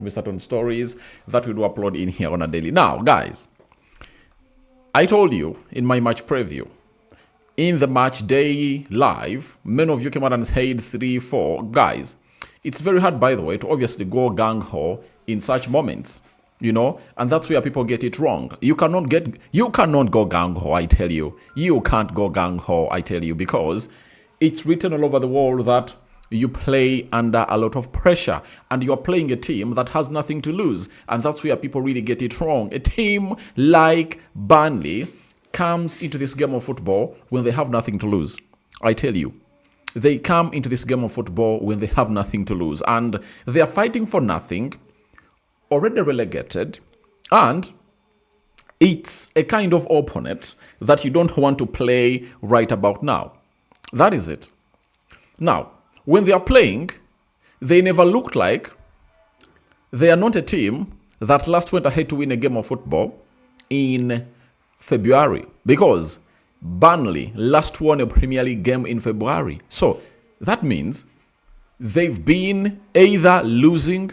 with certain stories that we do upload in here on a daily. Now, guys, I told you in my match preview, in the match day live, many of you came out and said 3-4. Guys, it's very hard, by the way, to obviously go gung-ho in such moments, you know, and that's where people get it wrong. You cannot go gung-ho, I tell you. You can't go gung-ho, I tell you, because it's written all over the world that you play under a lot of pressure and you're playing a team that has nothing to lose. And that's where people really get it wrong. A team like Burnley comes into this game of football when they have nothing to lose. I tell you, they come into this game of football when they have nothing to lose. And they are fighting for nothing, already relegated, and it's a kind of opponent that you don't want to play right about now. That is it. Now, when they are playing, they never looked like they are not a team that last went ahead to win a game of football in February, because Burnley last won a Premier League game in February. So that means they've been either losing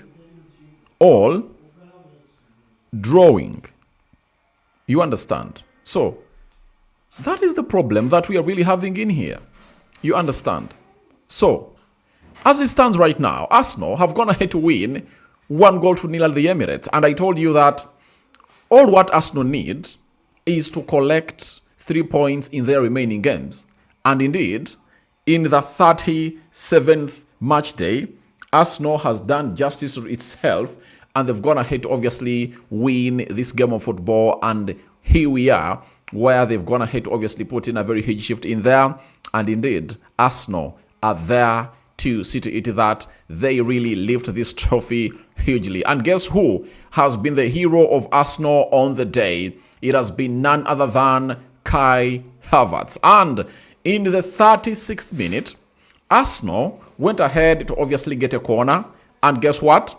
or drawing. You understand? So that is the problem that we are really having in here. You understand? So as it stands right now, Arsenal have gone ahead to win 1-0 at the Emirates. And I told you that all what Arsenal need is to collect 3 points in their remaining games. And indeed, in the 37th match day, Arsenal has done justice to itself, and they've gone ahead to obviously win this game of football. And here we are, where they've gone ahead to obviously put in a very huge shift in there. And indeed, Arsenal are there to see to it that they really lift this trophy hugely. And guess who has been the hero of Arsenal on the day? It has been none other than Kai Havertz. And in the 36th minute, Arsenal went ahead to obviously get a corner. And guess what?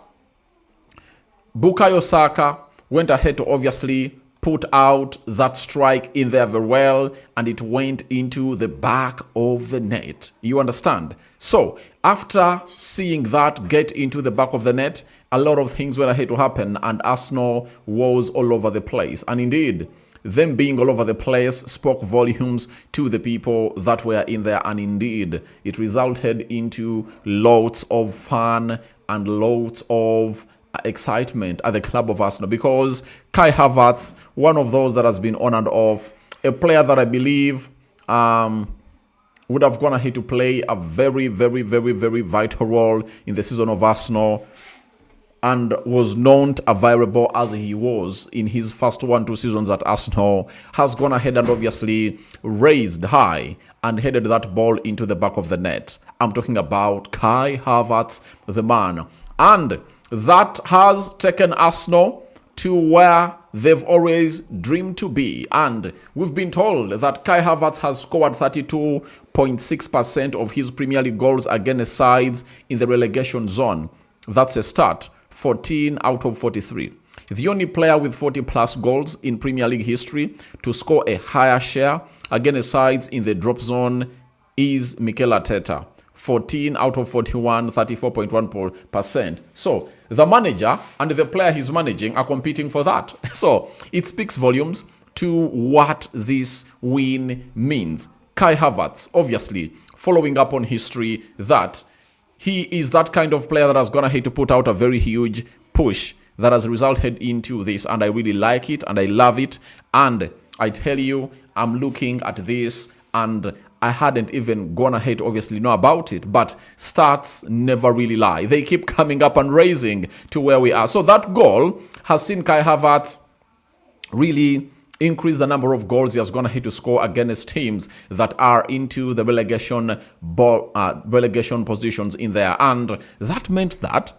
Bukayo Saka went ahead to obviously put out that strike in there very well, and it went into the back of the net. You understand? So after seeing that get into the back of the net, a lot of things went ahead to happen, and Arsenal was all over the place. And indeed, them being all over the place spoke volumes to the people that were in there. And indeed, it resulted into lots of fun and lots of excitement at the club of Arsenal, because Kai Havertz, one of those that has been on and off, a player that I believe would have gone ahead to play a very, very, very, very vital role in the season of Arsenal, and was not available as he was in his first 1-2 seasons at Arsenal, has gone ahead and obviously raised high and headed that ball into the back of the net. I'm talking about Kai Havertz, the man. And that has taken Arsenal to where they've always dreamed to be. And we've been told that Kai Havertz has scored 32.6% of his Premier League goals against sides in the relegation zone. That's a start. 14 out of 43. The only player with 40-plus goals in Premier League history to score a higher share against sides in the drop zone is Mikel Arteta. 14 out of 41, 34.1%. So the manager and the player he's managing are competing for that. So it speaks volumes to what this win means. Kai Havertz, obviously, following up on history, that he is that kind of player that has gone ahead to put out a very huge push that has resulted into this. And I really like it and I love it. And I tell you, I'm looking at this and I hadn't even gone ahead to obviously know about it, but stats never really lie. They keep coming up and raising to where we are. So that goal has seen Kai Havertz really increase the number of goals he has gone ahead to score against teams that are into the relegation positions in there. And that meant that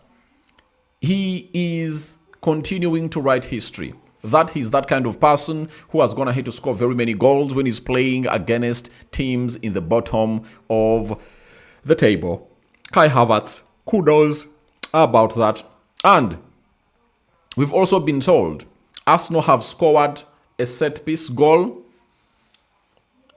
he is continuing to write history. That he's that kind of person who has gone ahead to score very many goals when he's playing against teams in the bottom of the table. Kai Havertz, kudos about that. And we've also been told Arsenal have scored a set-piece goal,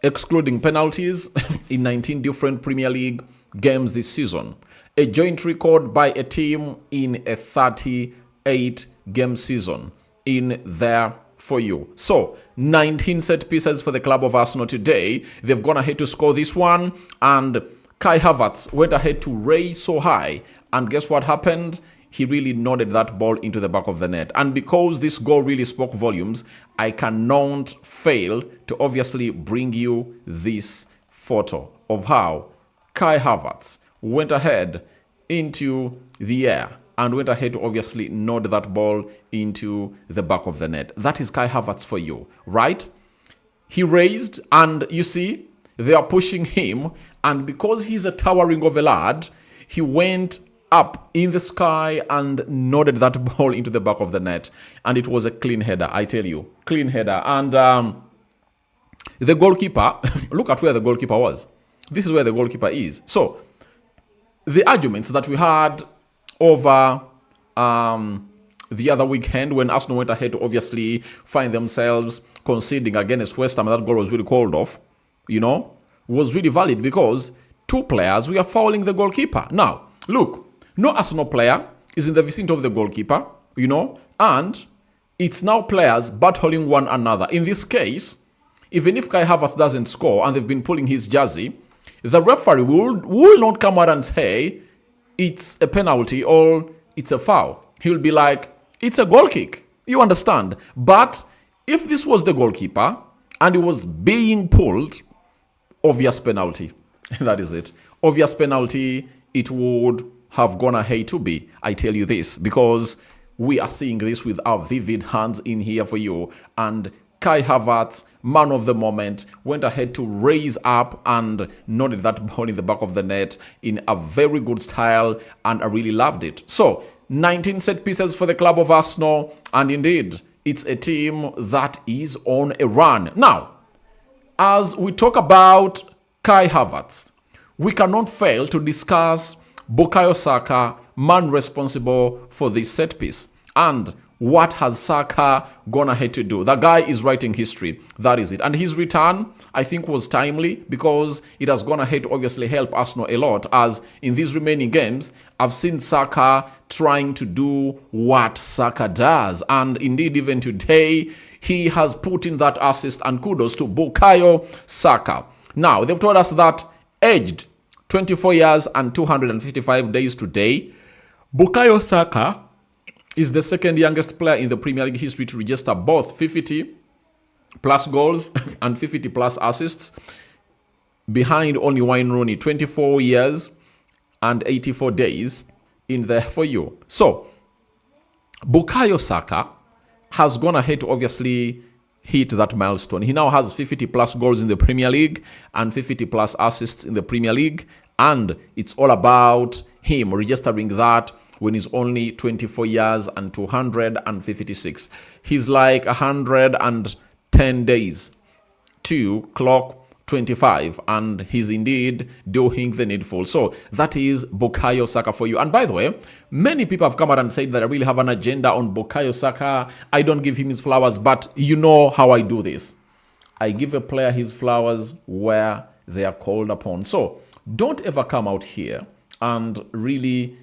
excluding penalties, in 19 different Premier League games this season. A joint record by a team in a 30 8-game season in there for you. So 19 set pieces for the club of Arsenal today. They've gone ahead to score this one, and Kai Havertz went ahead to raise so high, and guess what happened? He really nodded that ball into the back of the net. And because this goal really spoke volumes, I cannot fail to obviously bring you this photo of how Kai Havertz went ahead into the air and went ahead to obviously nod that ball into the back of the net. That is Kai Havertz for you, right? He raised, and you see, they are pushing him, and because he's a towering of a lad, he went up in the sky and nodded that ball into the back of the net, and it was a clean header, I tell you, clean header. And the goalkeeper, look at where the goalkeeper was. This is where the goalkeeper is. So the arguments that we had over the other weekend when Arsenal went ahead to obviously find themselves conceding against West Ham, that goal was really called off, was really valid because two players were fouling the goalkeeper. Now, look, no Arsenal player is in the vicinity of the goalkeeper, and it's now players battling one another. In this case, even if Kai Havertz doesn't score and they've been pulling his jersey, the referee will not come out and say it's a penalty or it's a foul. He'll be like, it's a goal kick. You understand? But if this was the goalkeeper and it was being pulled, obvious penalty. That is it. Obvious penalty, it would have gone ahead to be. I tell you this because we are seeing this with our vivid hands in here for you. And Kai Havertz, man of the moment, went ahead to raise up and nodded that ball in the back of the net in a very good style, and I really loved it. So 19 set pieces for the club of Arsenal, and indeed, it's a team that is on a run. Now, as we talk about Kai Havertz, we cannot fail to discuss Bukayo Saka, man responsible for this set piece. And what has Saka gone ahead to do? The guy is writing history. That is it. And his return, I think, was timely because it has gone ahead to obviously help Arsenal a lot, as in these remaining games, I've seen Saka trying to do what Saka does. And indeed, even today, he has put in that assist, and kudos to Bukayo Saka. Now, they've told us that aged 24 years and 255 days today, Bukayo Saka is the second youngest player in the Premier League history to register both 50 plus goals and 50 plus assists, behind only Wayne Rooney, 24 years and 84 days in there for you. So, Bukayo Saka has gone ahead to obviously hit that milestone. He now has 50 plus goals in the Premier League and 50 plus assists in the Premier League, and it's all about him registering that when he's only 24 years and 256. He's like 110 days to clock 25, and he's indeed doing the needful. So that is Bukayo Saka for you. And by the way, many people have come out and said that I really have an agenda on Bukayo Saka. I don't give him his flowers, but you know how I do this. I give a player his flowers where they are called upon. So don't ever come out here and really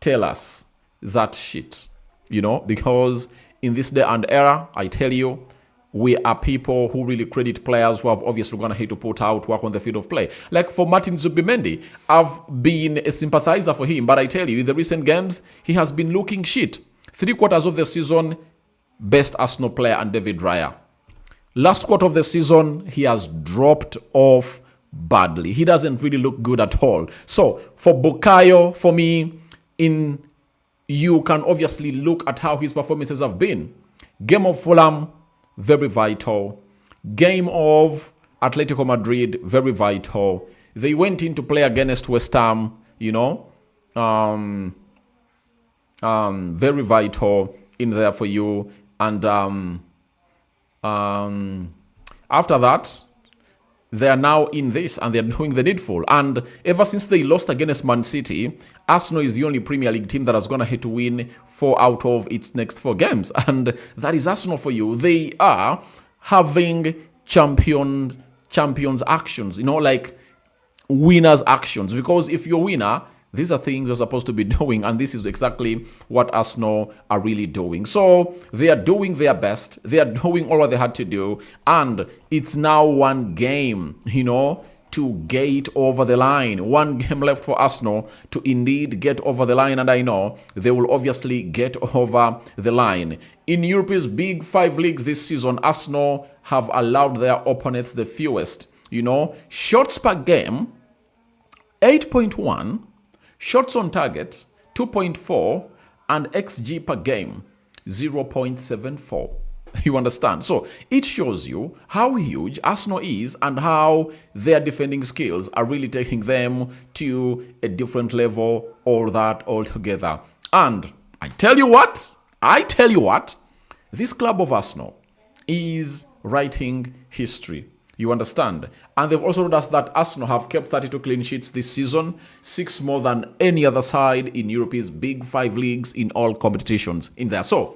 tell us that shit, because in this day and era, I tell you, we are people who really credit players who have obviously gone ahead to put out work on the field of play. Like for Martin Zubimendi, I've been a sympathizer for him, but I tell you, in the recent games, he has been looking shit. 3/4 of the season, best Arsenal player and David Raya. Last quarter of the season, he has dropped off badly. He doesn't really look good at all. So for Bukayo, for me, you can obviously look at how his performances have been. Game of Fulham, very vital. Game of Atletico Madrid, very vital. They went in to play against West Ham, very vital in there for you. And after that, they are now in this and they're doing the needful. And ever since they lost against Man City, Arsenal is the only Premier League team that has gone ahead to win 4 out of its next 4 games. And that is Arsenal for you. They are having champions actions, like winners actions. Because if you're a winner, These are things you're supposed to be doing, and this is exactly what Arsenal are really doing. So they are doing their best. They are doing all what they had to do, and it's now one game, to get over the line. One game left for Arsenal to indeed get over the line, and I know they will obviously get over the line. In Europe's big 5 leagues this season, Arsenal have allowed their opponents the fewest. Shots per game, 8.1, shots on target, 2.4, and XG per game, 0.74. You understand? So it shows you how huge Arsenal is and how their defending skills are really taking them to a different level, all that altogether. And I tell you what, this club of Arsenal is writing history. You understand? And they've also told us that Arsenal have kept 32 clean sheets this season, 6 more than any other side in Europe's big 5 leagues in all competitions in there. So,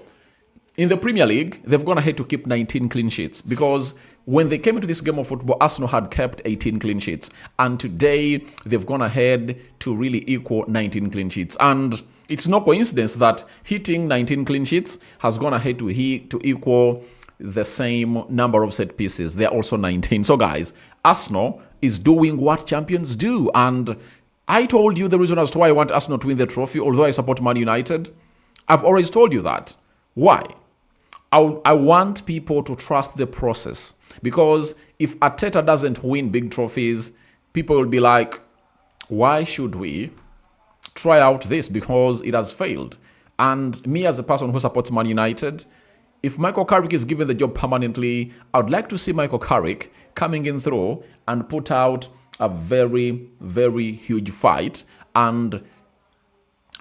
in the Premier League, they've gone ahead to keep 19 clean sheets because when they came into this game of football, Arsenal had kept 18 clean sheets. And today, they've gone ahead to really equal 19 clean sheets. And it's no coincidence that hitting 19 clean sheets has gone ahead to equal the same number of set pieces. They're also 19. So guys, Arsenal is doing what champions do. And I told you the reason as to why I want Arsenal to win the trophy, although I support Man United. I've always told you that. Why? I want people to trust the process. Because if Arteta doesn't win big trophies, people will be like, why should we try out this? Because it has failed. And me as a person who supports Man United, if Michael Carrick is given the job permanently, I would like to see Michael Carrick coming in through and put out a very, very huge fight. And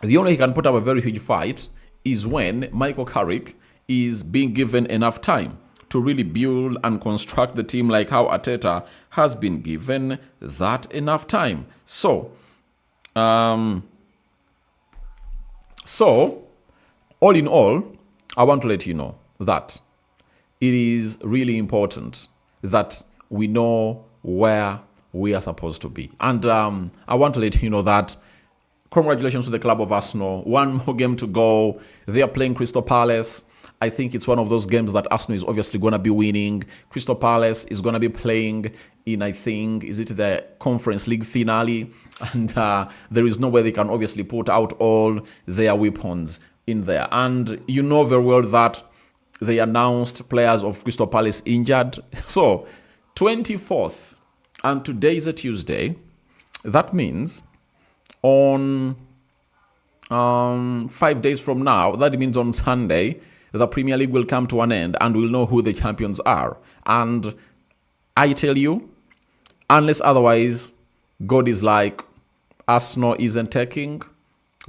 the only way he can put up a very huge fight is when Michael Carrick is being given enough time to really build and construct the team like how Arteta has been given that enough time. So, all in all, I want to let you know that it is really important that we know where we are supposed to be. And I want to let you know that congratulations to the club of Arsenal. One more game to go. They are playing Crystal Palace. I think it's one of those games that Arsenal is obviously going to be winning. Crystal Palace is going to be playing in, I think, is it the Conference League finale? And there is no way they can obviously put out all their weapons in there. And you know very well that they announced players of Crystal Palace injured. So, 24th, and today is a Tuesday. That means on 5 days from now, that means on Sunday, the Premier League will come to an end and we'll know who the champions are. And I tell you, unless otherwise, God is like, Arsenal isn't taking,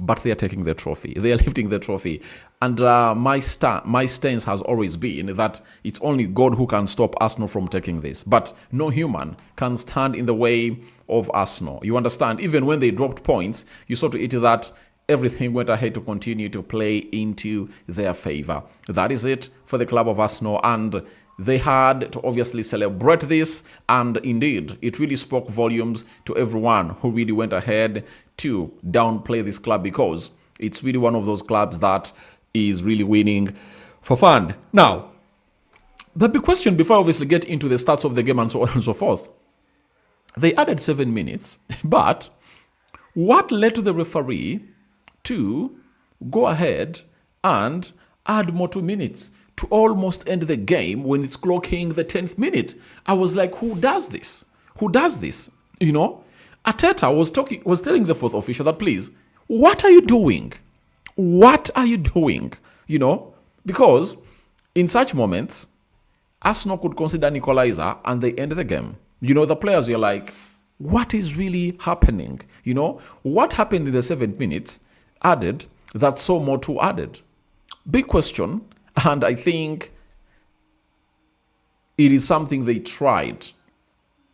but they are taking the trophy. They are lifting the trophy. And my stance has always been that it's only God who can stop Arsenal from taking this. But no human can stand in the way of Arsenal. You understand? Even when they dropped points, you saw to it that everything went ahead to continue to play into their favor. That is it for the club of Arsenal. And they had to obviously celebrate this. And indeed, it really spoke volumes to everyone who really went ahead to downplay this club, because it's really one of those clubs that is really winning for fun. Now, the big question before I obviously get into the stats of the game and so on and so forth, they added 7 minutes, but what led to the referee to go ahead and add more 2 minutes to almost end the game when it's clocking the 10th minute? I was like, who does this? Who does this? You know, Arteta was telling the fourth official that, please, what are you doing? What are you doing? You know, because in such moments, Arsenal could consider an equalizer and they end the game. You know, the players are like, what is really happening? You know, what happened in the 7 minutes added that saw more 2 added? Big question. And I think it is something they tried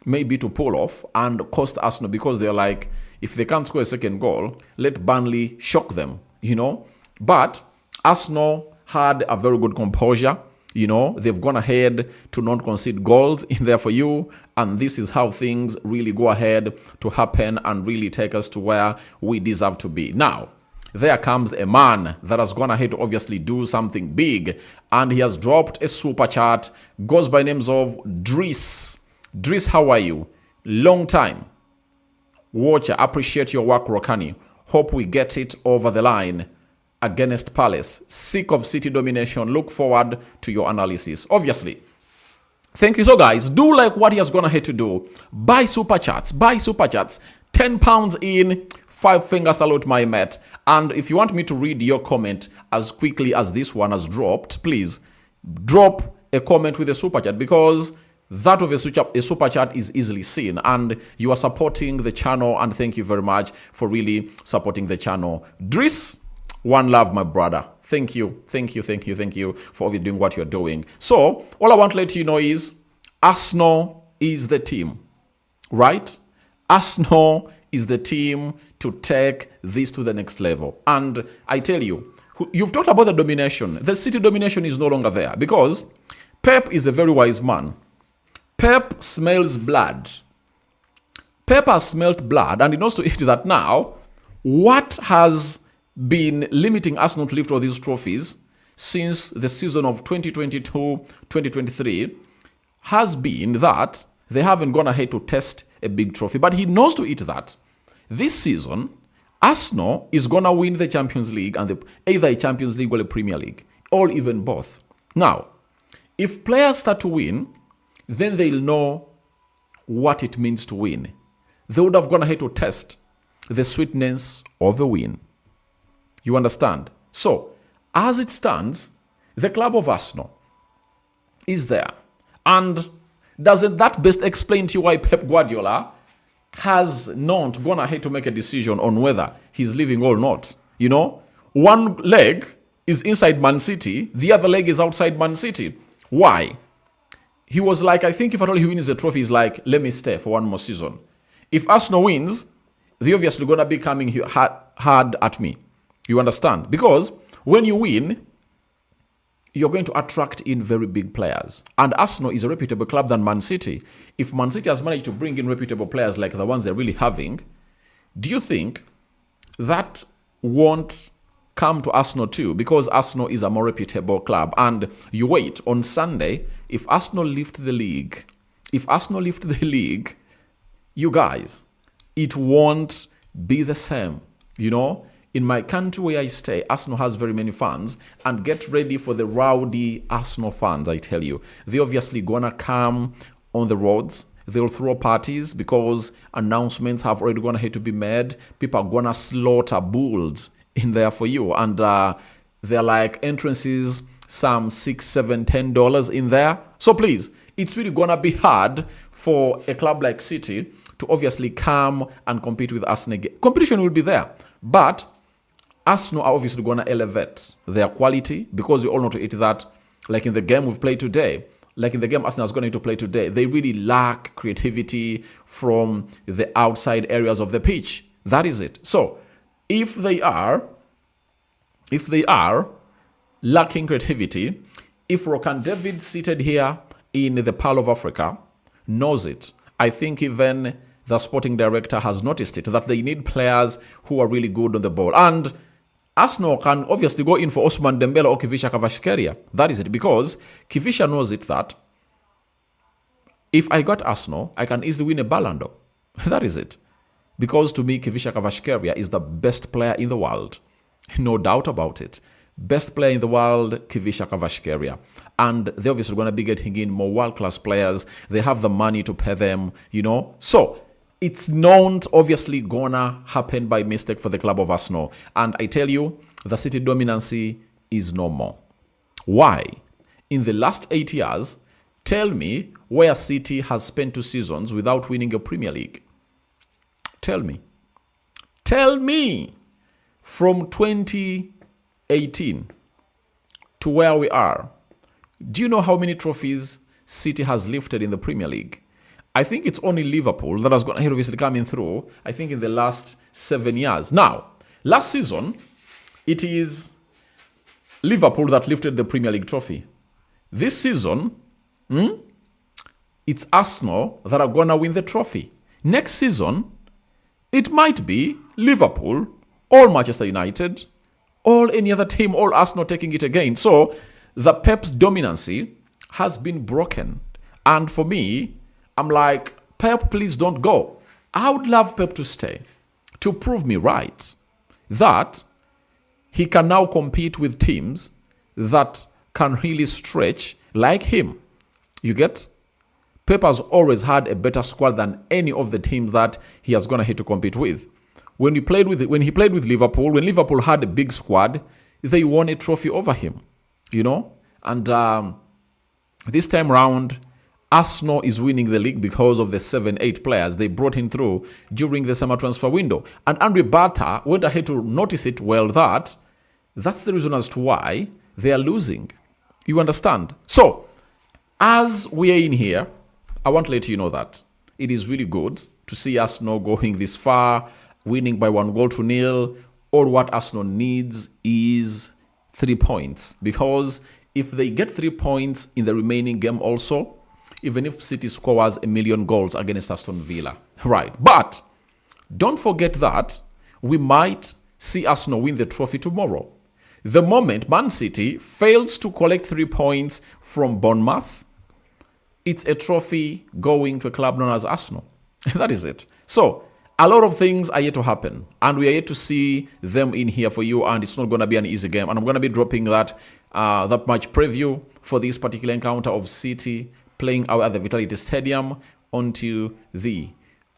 maybe to pull off and cost Arsenal, because they're like, if they can't score a second goal, let Burnley shock them, you know. But Arsenal had a very good composure. You know, they've gone ahead to not concede goals in there for you. And this is how things really go ahead to happen and really take us to where we deserve to be. Now, there comes a man that has gone ahead to obviously do something big. And he has dropped a super chat. Goes by names of Driss. Driss, how are you? Long time. Watcher, appreciate your work, Rokani. Hope we get it over the line against Palace. Sick of City domination. Look forward to your analysis. Obviously. Thank you. So, guys, do like what he has gone ahead to do. Buy super chats. Buy super chats. £10 in. 5 finger salute, my mate. And if you want me to read your comment as quickly as this one has dropped, please drop a comment with a super chat, because that of a super chat is easily seen, and you are supporting the channel, and thank you very much for really supporting the channel. Driss, one love, my brother. Thank you for doing what you're doing. So all I want to let you know is Arsenal is the team, right? Arsenal is the team to take this to the next level. And I tell you, you've talked about the domination. The City domination is no longer there, because Pep is a very wise man. Pep smells blood. Pep has smelt blood, and he knows to eat that now. What has been limiting Arsenal to lift all these trophies since the season of 2022-2023 has been that they haven't gone ahead to test a big trophy. But he knows to eat that. This season, Arsenal is going to win the Champions League, and either a Champions League or a Premier League, or even both. Now, if players start to win, then they'll know what it means to win. They would have gone ahead to test the sweetness of a win. You understand? So, as it stands, the club of Arsenal is there. And doesn't that best explain to you why Pep Guardiola has not gone ahead to make a decision on whether he's leaving or not? You know, one leg is inside Man City, the other leg is outside Man City. Why? He was like, I think if at all he wins the trophy, he's like, let me stay for one more season. If Arsenal wins, they're obviously going to be coming hard at me. You understand? Because when you win, you're going to attract in very big players. And Arsenal is a reputable club than Man City. If Man City has managed to bring in reputable players like the ones they're really having, do you think that won't come to Arsenal too? Because Arsenal is a more reputable club. And you wait, on Sunday, if Arsenal lift the league, you guys, it won't be the same. You know, in my country where I stay, Arsenal has very many fans, and get ready for the rowdy Arsenal fans, I tell you. They obviously gonna come on the roads. They'll throw parties because announcements have already gone ahead to be made. People are gonna slaughter bulls in there for you. And they're like entrances, some $6, $7, $10 in there. So please, it's really gonna be hard for a club like City to obviously come and compete with Arsenal. Competition will be there, but Arsenal are obviously gonna elevate their quality, because we all know to it that, like in the game we've played today, like in the game Arsenal is going to play today, they really lack creativity from the outside areas of the pitch. That is it. So if they are lacking creativity, if Rokani David seated here in the Pearl of Africa knows it, I think even the sporting director has noticed it, that they need players who are really good on the ball. And Arsenal can obviously go in for Ousmane Dembele or Kivisha Kvaratskhelia. That is it, because Kivisha knows it that if I got Arsenal, I can easily win a Ballon d'Or. That is it. Because to me, Kivisha Kvaratskhelia is the best player in the world. No doubt about it. Best player in the world, Kivisha Kvaratskhelia. And they're obviously going to be getting in more world-class players. They have the money to pay them, you know. So it's not obviously gonna happen by mistake for the club of Arsenal. And I tell you, the City dominancy is no more. Why? In the last 8 years, tell me where City has spent 2 seasons without winning a Premier League. Tell me. Tell me. From 2018 to where we are, do you know how many trophies City has lifted in the Premier League? I think it's only Liverpool that has gone obviously coming through, I think, in the last 7 years. Now, last season, it is Liverpool that lifted the Premier League trophy. This season, it's Arsenal that are going to win the trophy. Next season, it might be Liverpool or Manchester United or any other team, or Arsenal taking it again. So the Pep's dominancy has been broken. And for me, I'm like, Pep, please don't go. I would love Pep to stay, to prove me right that he can now compete with teams that can really stretch like him. You get? Pep has always had a better squad than any of the teams that he has gonna hit to compete with. When he played with Liverpool, when Liverpool had a big squad, they won a trophy over him. You know? And this time round, Arsenal is winning the league because of the 7-8 players they brought in through during the summer transfer window. And Andre Bata went ahead to notice it well that that's the reason as to why they are losing. You understand? So, as we are in here, I want to let you know that it is really good to see Arsenal going this far, winning by 1-0. All what Arsenal needs is 3 points. Because if they get 3 points in the remaining game also, even if City scores 1,000,000 goals against Aston Villa. Right. But don't forget that we might see Arsenal win the trophy tomorrow. The moment Man City fails to collect 3 points from Bournemouth, it's a trophy going to a club known as Arsenal. That is it. So, a lot of things are yet to happen. And we are yet to see them in here for you. And it's not going to be an easy game. And I'm going to be dropping that match preview for this particular encounter of City playing out at the Vitality Stadium onto the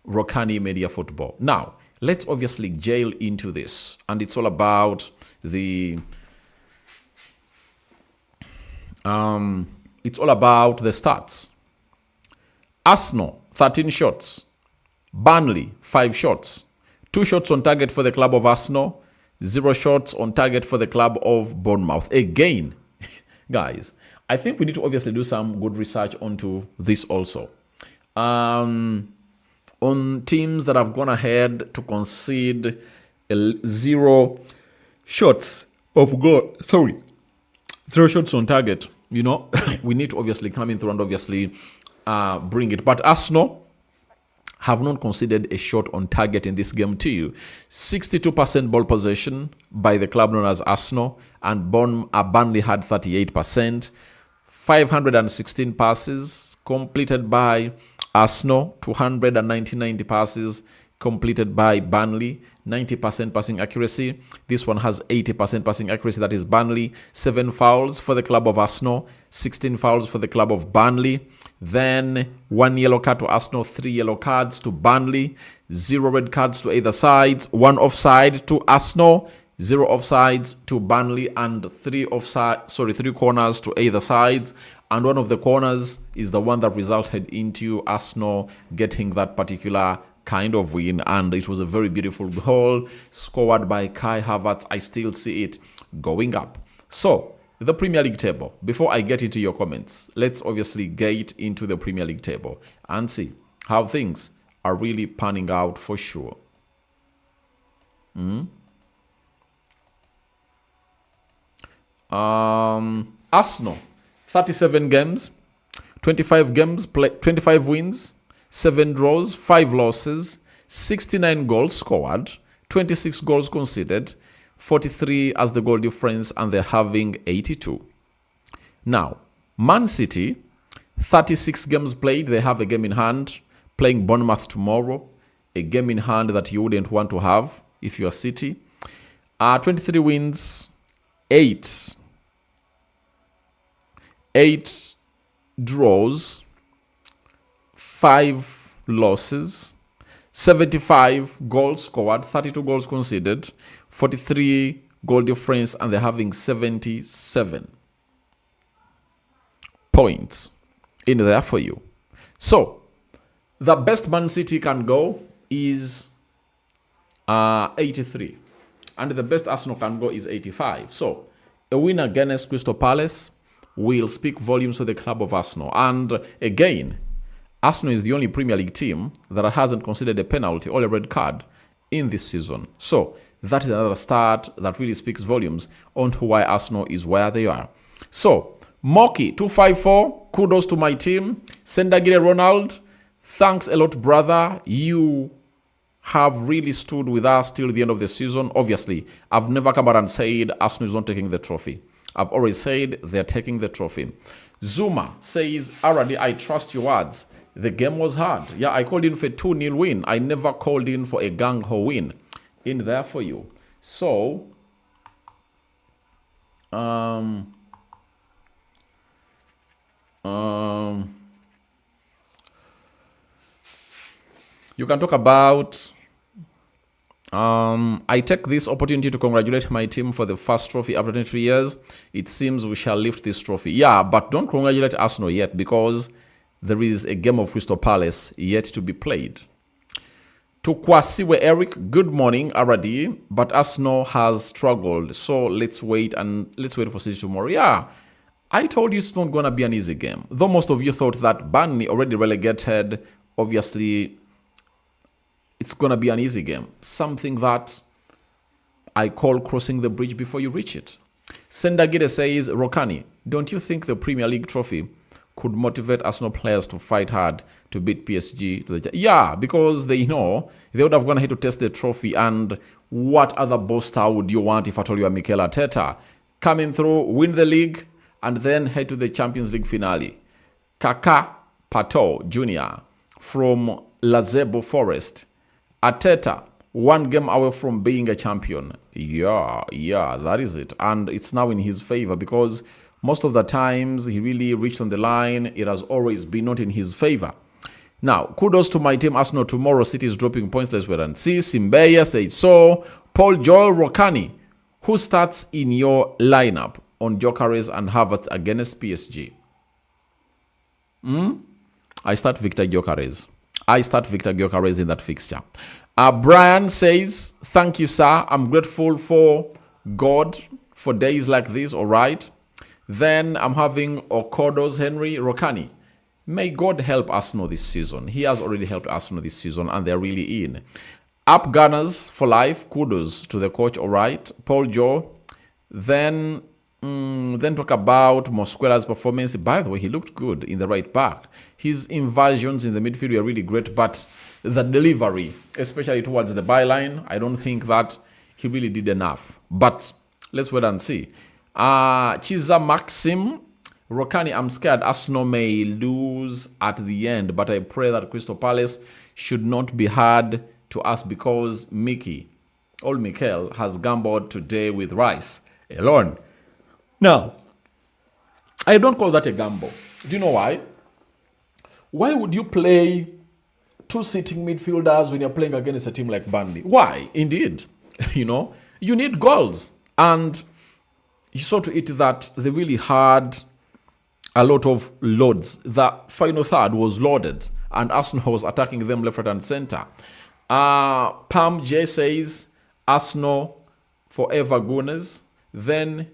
Rokani Media Football. Now, let's obviously jail into this. And it's all about the stats. Arsenal, 13 shots. Burnley, 5 shots. 2 shots on target for the club of Arsenal. 0 shots on target for the club of Bournemouth. Again, guys, I think we need to obviously do some good research onto this also. On teams that have gone ahead to concede 0 shots of goal. 0 shots on target. You know, we need to obviously come in through and obviously bring it. But Arsenal have not conceded a shot on target in this game to you. 62% ball possession by the club known as Arsenal, and Burnley had 38%. 516 passes completed by Arsenal, 299 passes completed by Burnley, 90% passing accuracy. This one has 80% passing accuracy, that is Burnley. 7 fouls for the club of Arsenal, 16 fouls for the club of Burnley. Then 1 yellow card to Arsenal, 3 yellow cards to Burnley, 0 red cards to either sides, 1 offside to Arsenal, 0 offsides to Burnley, and 3 corners to either sides. And one of the corners is the one that resulted into Arsenal getting that particular kind of win. And it was a very beautiful goal scored by Kai Havertz. I still see it going up. So, the Premier League table. Before I get into your comments, let's obviously get into the Premier League table and see how things are really panning out for sure. Arsenal, 37 games, 25 wins, 7 draws, 5 losses, 69 goals scored, 26 goals conceded, 43 as the goal difference, and they're having 82. Now, Man City, 36 games played. They have a game in hand, playing Bournemouth tomorrow. A game in hand that you wouldn't want to have if you are City. 23 wins, 8 draws, 5 losses, 75 goals scored, 32 goals conceded, 43 goal difference, and they're having 77 points in there for you. So, the best Man City can go is 83. And the best Arsenal can go is 85. So, a win against Crystal Palace will speak volumes for the club of Arsenal. And again, Arsenal is the only Premier League team that hasn't considered a penalty or a red card in this season. So that is another start that really speaks volumes on why Arsenal is where they are. So Moki254, kudos to my team. Sendagire Ronald, thanks a lot, brother. You have really stood with us till the end of the season. Obviously, I've never come out and said Arsenal is not taking the trophy. I've always said they're taking the trophy. Zuma says, Aradi, I trust your words. The game was hard. Yeah, I called in for a 2-0 win. I never called in for a gang-ho win. In there for you. So, you can talk about I take this opportunity to congratulate my team for the first trophy after 23 years. It seems we shall lift this trophy. Yeah, but don't congratulate Arsenal yet because there is a game of Crystal Palace yet to be played. To Kwasiwe Eric, good morning, Aradi, but Arsenal has struggled. So let's wait for City tomorrow. Yeah, I told you it's not going to be an easy game. Though most of you thought that Burnley already relegated, obviously it's going to be an easy game. Something that I call crossing the bridge before you reach it. Sendagide says, Rokani, don't you think the Premier League trophy could motivate Arsenal players to fight hard to beat PSG? Yeah, because they know they would have gone ahead to test the trophy. And what other boaster would you want if I told you Mikel Arteta? Coming through, win the league, and then head to the Champions League finale. Kaka Pato Jr. from Lazebo Forest. Arteta, one game away from being a champion. Yeah, that is it. And it's now in his favor because most of the times he really reached on the line, it has always been not in his favor. Now, kudos to my team Arsenal. Tomorrow City is dropping points. Let's wait and see. Simbeya says so. Paul Joel Rokani, who starts in your lineup on Gyökeres and Havertz against PSG? I start Victor Gyökeres. In that fixture. Brian says, thank you, sir. I'm grateful for God for days like this. All right. Then I'm having Okodos Henry Rokani. May God help Arsenal this season. He has already helped Arsenal this season, and they're really in. Up Gunners for life. Kudos to the coach. All right. Paul Joe. Then talk about Mosquera's performance. By the way, he looked good in the right back. His inversions in the midfield were really great, but the delivery, especially towards the byline, I don't think that he really did enough. But let's wait and see. Chiza Maxim Rokani, I'm scared Arsenal may lose at the end, but I pray that Crystal Palace should not be hard to us because Mikel has gambled today with Rice alone. Now, I don't call that a gamble. Do you know why? Why would you play two sitting midfielders when you're playing against a team like Burnley? Why? Indeed. You need goals. And you saw to it that they really had a lot of loads. The final third was loaded, and Arsenal was attacking them left, right, and center. Pam J says, Arsenal forever Gunners. Then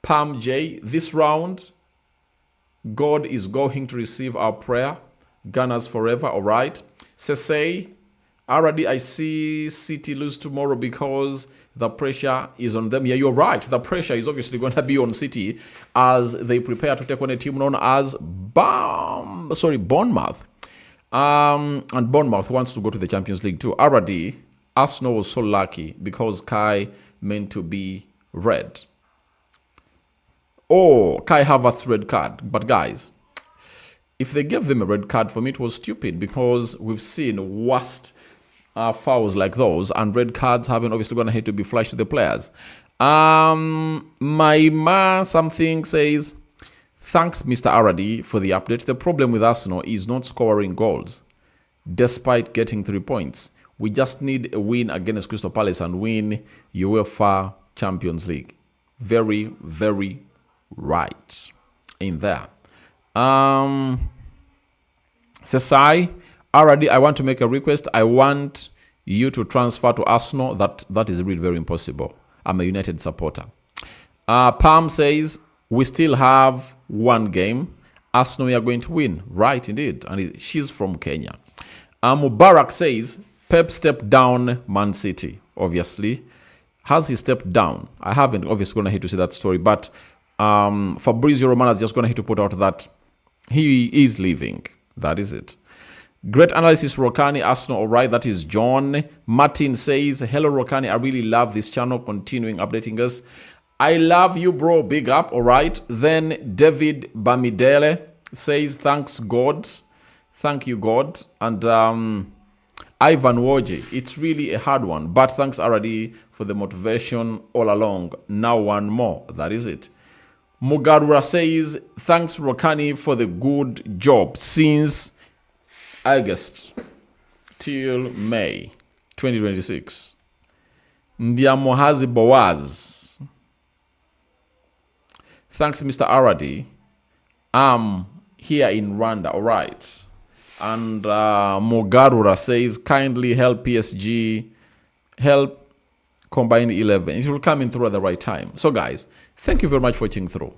Pam J, this round, God is going to receive our prayer. Gunners forever, all right. Sesay, already I see City lose tomorrow because the pressure is on them. Yeah, you're right. The pressure is obviously going to be on City as they prepare to take on a team known as Bournemouth. And Bournemouth wants to go to the Champions League too. Already, Arsenal was so lucky because Kai meant to be red. Oh, Kai Havertz red card. But guys, if they gave them a red card, for me it was stupid because we've seen worst fouls like those, and red cards haven't obviously gone ahead to be flashed to the players. Something says, thanks Mr. Aradi for the update. The problem with Arsenal is not scoring goals despite getting 3 points. We just need a win against Crystal Palace and win UEFA Champions League. Very, very right in there. Sesai, already I want to make a request. I want you to transfer to Arsenal. That is really very impossible. I'm a United supporter. Palm says we still have one game. Arsenal, we are going to win. Right, indeed. And she's from Kenya. Mubarak says Pep stepped down Man City. Obviously, has he stepped down? I haven't obviously gonna hate to see that story, but Fabrizio Romano is just going to hit to put out that he is leaving. That is it. Great analysis, Rokani. Arsenal, all right. That is John. Martin says, hello, Rokani. I really love this channel. Continuing updating us. I love you, bro. Big up, all right. Then David Bamidele says, thanks, God. Thank you, God. And Ivan Woje, it's really a hard one. But thanks, RD, for the motivation all along. Now one more. That is it. Mugarura says, thanks, Rokani, for the good job since August till May 2026. Ndiamohazi Boaz. Thanks, Mr. Aradi. I'm here in Rwanda, all right. And Mugarura says, kindly help PSG, help Combined 11. It will come in through at the right time. So, guys, thank you very much for watching through.